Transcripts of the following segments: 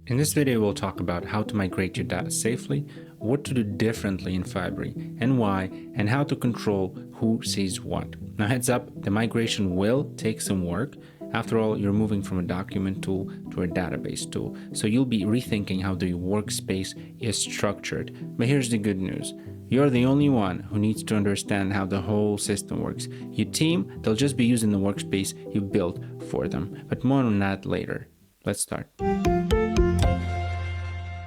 In this video, we'll talk about how to migrate your data safely, what to do differently in Fibery, and why, and how to control who sees what. Now heads up, the migration will take some work. After all, you're moving from a document tool to a database tool, so you'll be rethinking how the workspace is structured. But here's the good news. You're the only one who needs to understand how the whole system works. Your team, they'll just be using the workspace you built for them, but more on that later. Let's start.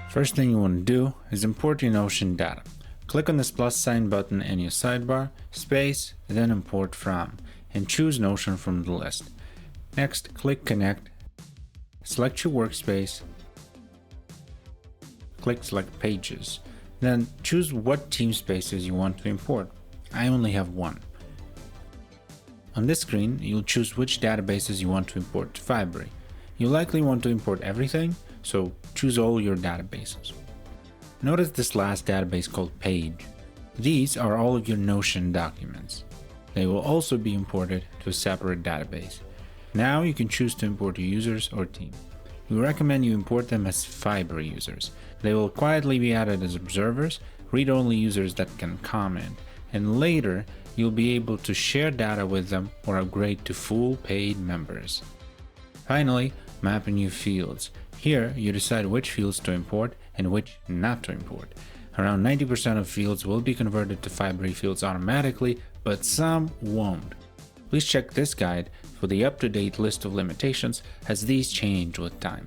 First thing you want to do is import your Notion data. Click on this plus sign button in your sidebar, space, then import from, and choose Notion from the list. Next, click connect, select your workspace, click select pages, then choose what team spaces you want to import. I only have one. On this screen, you'll choose which databases you want to import to Fibery. You likely want to import everything, so choose all your databases. Notice this last database called page. These are all of your Notion documents. They will also be imported to a separate database. Now you can choose to import your users or team. We recommend you import them as Fibery users. They will quietly be added as observers, read-only users that can comment, and later you'll be able to share data with them or upgrade to full paid members. Finally, map in your fields. Here, you decide which fields to import and which not to import. Around 90% of fields will be converted to Fibery fields automatically, but some won't. Please check this guide for the up-to-date list of limitations, as these change with time.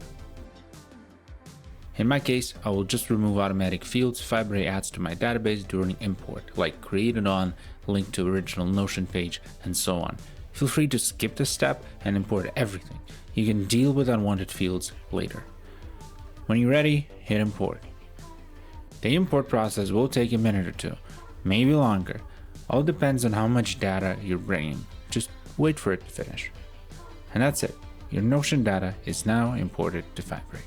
In my case, I will just remove automatic fields Fibery adds to my database during import, like created on, link to original Notion page, and so on. Feel free to skip this step and import everything. You can deal with unwanted fields later. When you're ready, hit import. The import process will take a minute or two, maybe longer. All depends on how much data you're bringing. Just wait for it to finish. And that's it. Your Notion data is now imported to Fibery.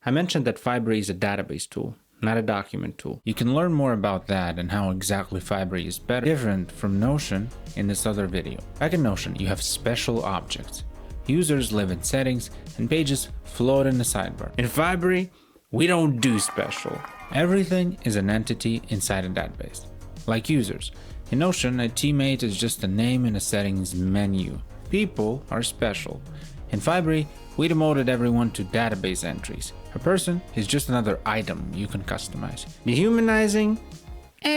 I mentioned that Fibery is a database tool, not a document tool. You can learn more about that and how exactly Fibery is different from Notion in this other video. Back in Notion, you have special objects. Users live in settings and pages float in the sidebar. In Fibery, we don't do special. Everything is an entity inside a database. Like users. In Notion, a teammate is just a name in a settings menu. People are special. In Fibery, we demoted everyone to database entries. A person is just another item you can customize. Dehumanizing?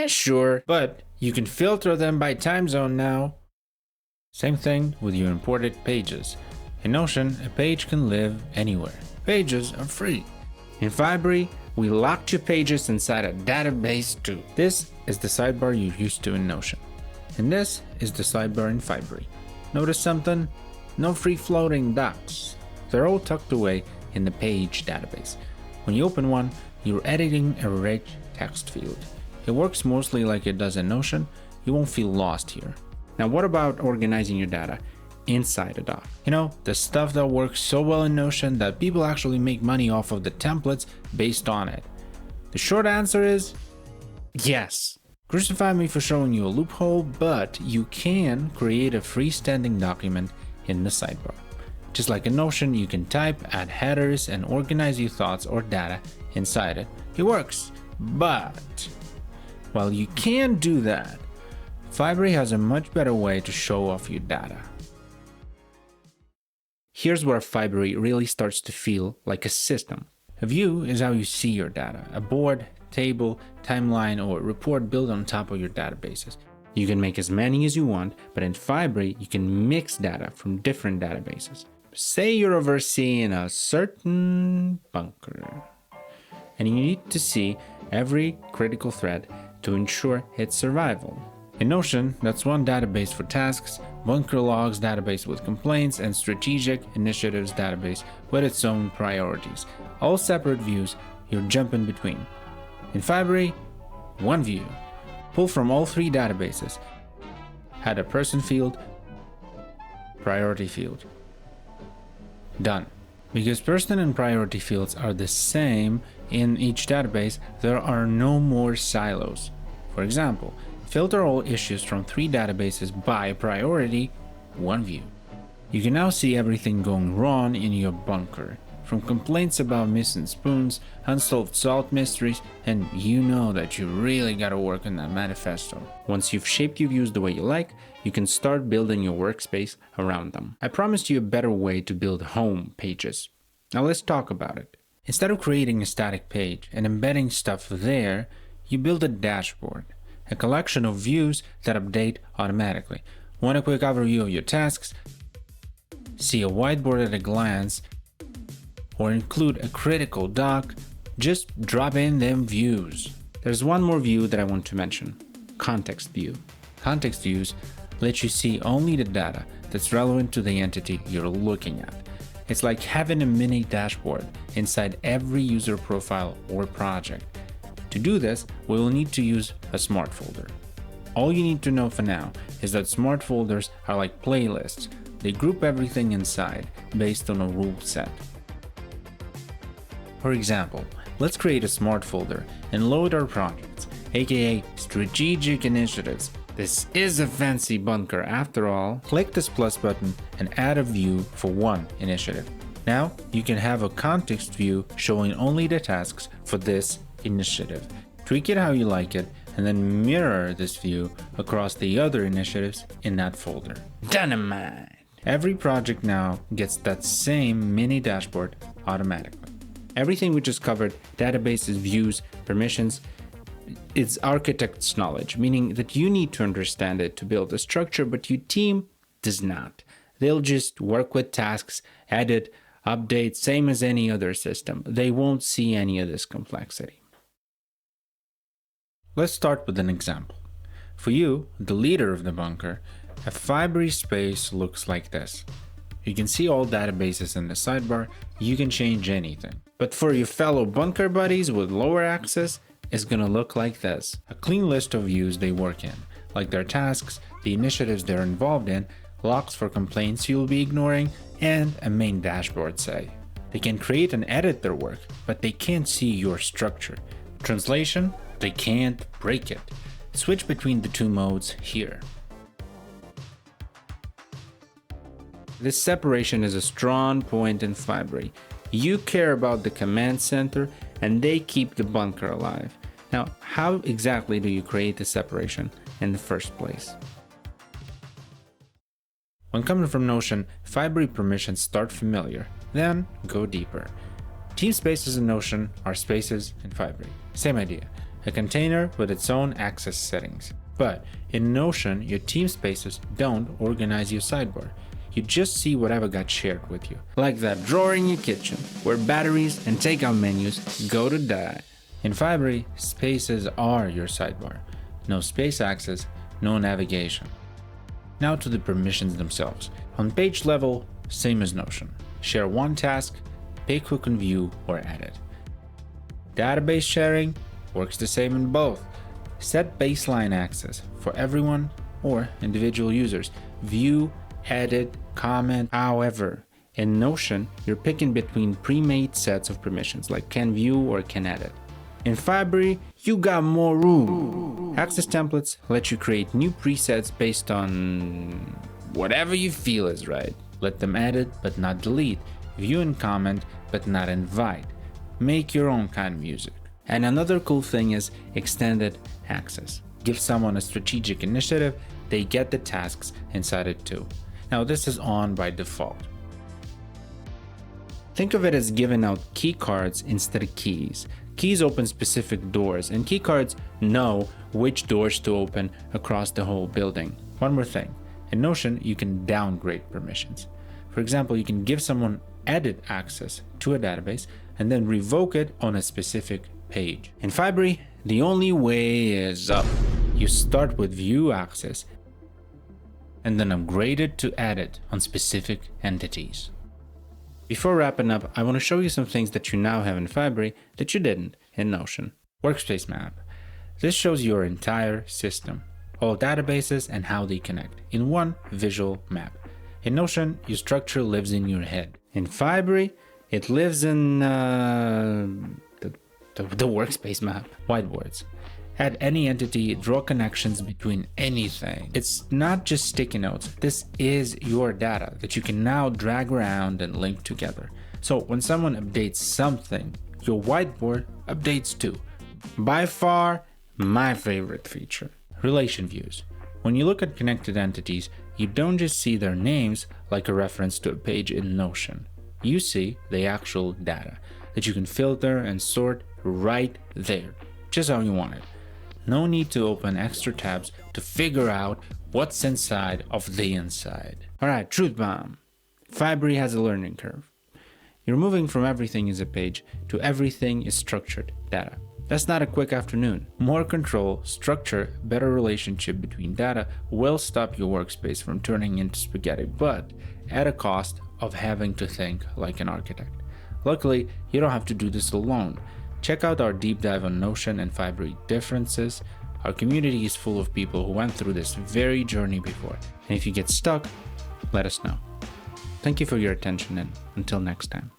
Sure, but you can filter them by time zone now. Same thing with your imported pages. In Notion, a page can live anywhere. Pages are free. In Fibery, we locked your pages inside a database too. This is the sidebar you're used to in Notion. And this is the sidebar in Fibery. Notice something? No free-floating docs. They're all tucked away in the page database. When you open one, you're editing a rich text field. It works mostly like it does in Notion. You won't feel lost here. Now, what about organizing your data inside a doc? You know, the stuff that works so well in Notion that people actually make money off of the templates based on it. The short answer is yes. Crucify me for showing you a loophole, but you can create a freestanding document in the sidebar. Just like in Notion, you can type, add headers, and organize your thoughts or data inside it. It works, but while you can do that, Fibery has a much better way to show off your data. Here's where Fibery really starts to feel like a system. A view is how you see your data, a board, table, timeline, or report built on top of your databases. You can make as many as you want, but in Fibery, you can mix data from different databases. Say you're overseeing a certain bunker, and you need to see every critical thread to ensure its survival. In Notion, that's one database for tasks, bunker logs database with complaints, and strategic initiatives database with its own priorities. All separate views you're jumping between. In Fibery, one view. Pull from all three databases. Add a person field, priority field. Done. Because person and priority fields are the same in each database, there are no more silos. For example, filter all issues from three databases by priority, one view. You can now see everything going wrong in your bunker, from complaints about missing spoons, unsolved salt mysteries, and you know that you really gotta work on that manifesto. Once you've shaped your views the way you like, you can start building your workspace around them. I promised you a better way to build home pages. Now let's talk about it. Instead of creating a static page and embedding stuff there, you build a dashboard, a collection of views that update automatically. Want a quick overview of your tasks? See a whiteboard at a glance, or include a critical doc? Just drop in them views. There's one more view that I want to mention: context view. Context views let you see only the data that's relevant to the entity you're looking at. It's like having a mini dashboard inside every user profile or project. To do this, we will need to use a smart folder. All you need to know for now is that smart folders are like playlists. They group everything inside based on a rule set. For example, let's create a smart folder and load our projects, aka strategic initiatives. This is a fancy bunker after all. Click this plus button and add a view for one initiative. Now you can have a context view showing only the tasks for this initiative. Tweak it how you like it, and then mirror this view across the other initiatives in that folder. Dynamite! Every project now gets that same mini dashboard automatically. Everything we just covered, databases, views, permissions, it's architect's knowledge, meaning that you need to understand it to build a structure, but your team does not. They'll just work with tasks, edit, update, same as any other system. They won't see any of this complexity. Let's start with an example. For you, the leader of the bunker, a Fibery space looks like this. You can see all databases in the sidebar, you can change anything. But for your fellow bunker buddies with lower access, it's gonna look like this. A clean list of views they work in, like their tasks, the initiatives they're involved in, logs for complaints you'll be ignoring, and a main dashboard say. They can create and edit their work, but they can't see your structure. Translation, they can't break it. Switch between the two modes here. This separation is a strong point in Fibery. You care about the command center and they keep the bunker alive. Now, how exactly do you create the separation in the first place? When coming from Notion, Fibery permissions start familiar, then go deeper. Team spaces in Notion are spaces in Fibery. Same idea, a container with its own access settings. But in Notion, your team spaces don't organize your sidebar. You just see whatever got shared with you. Like that drawer in your kitchen, where batteries and takeout menus go to die. In Fibery, spaces are your sidebar. No space access, no navigation. Now to the permissions themselves. On page level, same as Notion. Share one task, pick who can view or edit. Database sharing works the same in both. Set baseline access for everyone or individual users. View, edit, comment. However, in Notion, you're picking between pre-made sets of permissions like can view or can edit. In Fibery, you got more room. Access templates let you create new presets based on whatever you feel is right. Let them edit but not delete, view and comment but not invite. Make your own kind of music. And another cool thing is extended access. Give someone a strategic initiative, they get the tasks inside it too. Now this is on by default. Think of it as giving out key cards instead of keys. Keys open specific doors, and key cards know which doors to open across the whole building. One more thing, in Notion you can downgrade permissions. For example, you can give someone edit access to a database and then revoke it on a specific page. In Fibery, the only way is up. You start with view access and then upgrade it to edit on specific entities. Before wrapping up, I want to show you some things that you now have in Fibery that you didn't in Notion. Workspace map. This shows your entire system, all databases and how they connect in one visual map. In Notion, your structure lives in your head. In Fibery, it lives in the workspace map, whiteboards. Add any entity, draw connections between anything. It's not just sticky notes. This is your data that you can now drag around and link together. So when someone updates something, your whiteboard updates too. By far, my favorite feature. Relation views. When you look at connected entities, you don't just see their names like a reference to a page in Notion. You see the actual data that you can filter and sort right there, just how you want it. No need to open extra tabs to figure out what's inside of the inside. Alright, truth bomb. Fibery has a learning curve. You're moving from everything is a page to everything is structured data. That's not a quick afternoon. More control, structure, better relationship between data will stop your workspace from turning into spaghetti, but at a cost of having to think like an architect. Luckily, you don't have to do this alone. Check out our deep dive on Notion and Fibery differences. Our community is full of people who went through this very journey before. And if you get stuck, let us know. Thank you for your attention, and until next time.